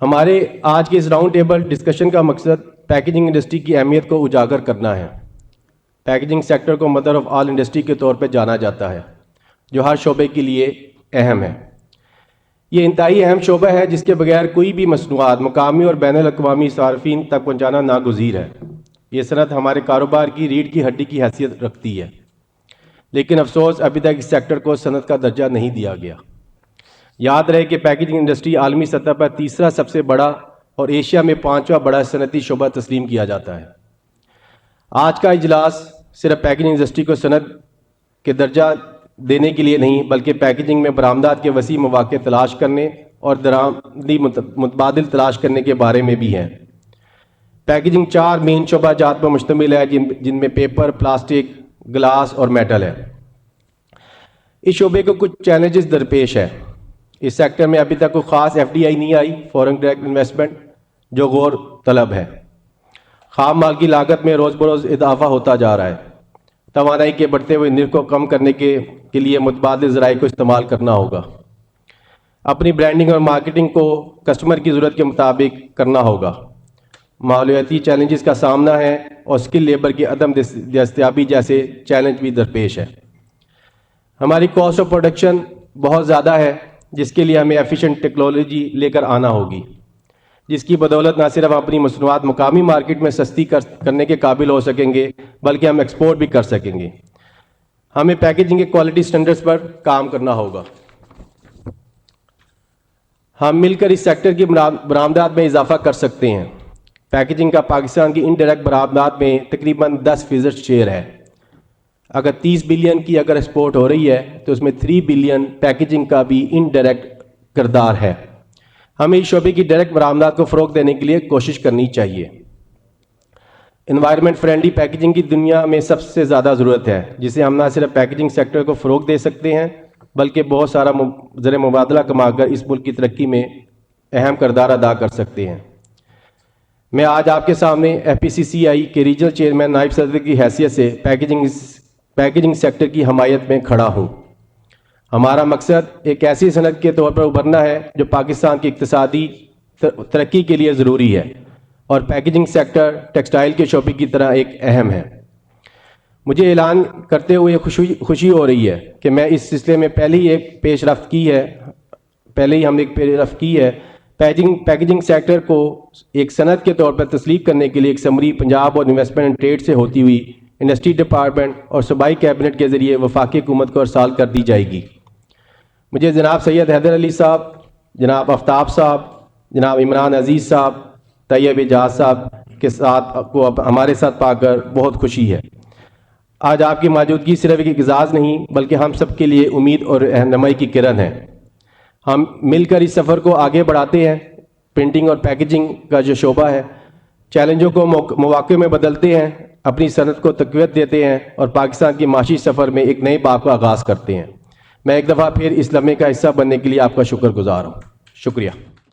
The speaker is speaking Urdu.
ہمارے آج کے اس راؤنڈ ٹیبل ڈسکشن کا مقصد پیکیجنگ انڈسٹری کی اہمیت کو اجاگر کرنا ہے۔ پیکیجنگ سیکٹر کو مدر آف آل انڈسٹری کے طور پہ جانا جاتا ہے، جو ہر شعبے کے لیے اہم ہے۔ یہ انتہائی اہم شعبہ ہے جس کے بغیر کوئی بھی مصنوعات مقامی اور بین الاقوامی صارفین تک پہنچانا ناگزیر ہے۔ یہ صنعت ہمارے کاروبار کی ریڑھ کی ہڈی کی حیثیت رکھتی ہے، لیکن افسوس ابھی تک اس سیکٹر کو صنعت کا درجہ نہیں دیا گیا۔ یاد رہے کہ پیکیجنگ انڈسٹری عالمی سطح پر تیسرا سب سے بڑا اور ایشیا میں 5واں بڑا صنعتی شعبہ تسلیم کیا جاتا ہے۔ آج کا اجلاس صرف پیکیجنگ انڈسٹری کو صنعت کے درجہ دینے کے لیے نہیں، بلکہ پیکیجنگ میں برآمدات کے وسیع مواقع تلاش کرنے اور درآمدی متبادل تلاش کرنے کے بارے میں بھی ہے۔ پیکیجنگ 4 مین شعبہ جات پر مشتمل ہے، جن میں پیپر، پلاسٹک، گلاس اور میٹل ہے۔ اس شعبے کو کچھ چیلنجز درپیش ہے۔ اس سیکٹر میں ابھی تک کوئی خاص FDI نہیں آئی، فورن ڈائریکٹ انویسٹمنٹ، جو غور طلب ہے۔ خام مال کی لاگت میں روز بروز اضافہ ہوتا جا رہا ہے۔ توانائی کے بڑھتے ہوئے نرخ کو کم کرنے کے لیے متبادل ذرائع کو استعمال کرنا ہوگا۔ اپنی برانڈنگ اور مارکیٹنگ کو کسٹمر کی ضرورت کے مطابق کرنا ہوگا۔ ماحولیاتی چیلنجز کا سامنا ہے اور اسکل لیبر کی عدم دستیابی جیسے چیلنج بھی درپیش ہے۔ ہماری کاسٹ آف پروڈکشن بہت زیادہ ہے، جس کے لیے ہمیں ایفیشینٹ ٹیکنالوجی لے کر آنا ہوگی، جس کی بدولت نہ صرف اپنی مصنوعات مقامی مارکیٹ میں سستی کرنے کے قابل ہو سکیں گے، بلکہ ہم ایکسپورٹ بھی کر سکیں گے۔ ہمیں پیکیجنگ کے کوالٹی سٹینڈرڈز پر کام کرنا ہوگا۔ ہم مل کر اس سیکٹر کی برآمدات میں اضافہ کر سکتے ہیں۔ پیکیجنگ کا پاکستان کی انڈائریکٹ برآمدات میں تقریباً 10% شیئر ہے۔ اگر 30 بلین کی اگر ایکسپورٹ ہو رہی ہے تو اس میں 3 بلین پیکیجنگ کا بھی انڈائریکٹ کردار ہے۔ ہمیں اس شعبے کی ڈائریکٹ برآمدات کو فروغ دینے کے لیے کوشش کرنی چاہیے۔ انوائرمنٹ فرینڈلی پیکیجنگ کی دنیا میں سب سے زیادہ ضرورت ہے، جسے ہم نہ صرف پیکیجنگ سیکٹر کو فروغ دے سکتے ہیں، بلکہ بہت سارا زر مبادلہ کما کر اس ملک کی ترقی میں اہم کردار ادا کر سکتے ہیں۔ میں آج آپ کے سامنے FPCCI کے ریجنل چیئرمین نائب صدر کی حیثیت سے پیکیجنگ سیکٹر کی حمایت میں کھڑا ہوں۔ ہمارا مقصد ایک ایسی صنعت کے طور پر ابھرنا ہے جو پاکستان کی اقتصادی ترقی کے لیے ضروری ہے، اور پیکیجنگ سیکٹر ٹیکسٹائل کے شعبے کی طرح ایک اہم ہے۔ مجھے اعلان کرتے ہوئے خوشی ہو رہی ہے کہ میں اس سلسلے میں پہلے ہی ہم نے ایک پیش رفت کی ہے۔ پیکیجنگ سیکٹر کو ایک صنعت کے طور پر تسلیم کرنے کے لیے ایک سمری پنجاب اور انویسٹمنٹ اینڈ ٹریڈ سے ہوتی ہوئی انڈسٹری ڈپارٹمنٹ اور صوبائی کیبنٹ کے ذریعے وفاقی حکومت کو ارسال کر دی جائے گی۔ مجھے جناب سید حیدر علی صاحب، جناب آفتاب صاحب، جناب عمران عزیز صاحب، طیب اعجاز صاحب کے ساتھ ہمارے ساتھ پا کر بہت خوشی ہے۔ آج آپ کی موجودگی صرف ایک اعزاز نہیں، بلکہ ہم سب کے لیے امید اور رہنمائی کی کرن ہے۔ ہم مل کر اس سفر کو آگے بڑھاتے ہیں۔ پرنٹنگ اور پیکیجنگ کا جو شعبہ ہے، چیلنجوں کو مواقع میں بدلتے ہیں، اپنی صنعت کو تقویت دیتے ہیں اور پاکستان کی معاشی سفر میں ایک نئے باب کا آغاز کرتے ہیں۔ میں ایک دفعہ پھر اس لمحے کا حصہ بننے کے لیے آپ کا شکر گزار ہوں۔ شکریہ۔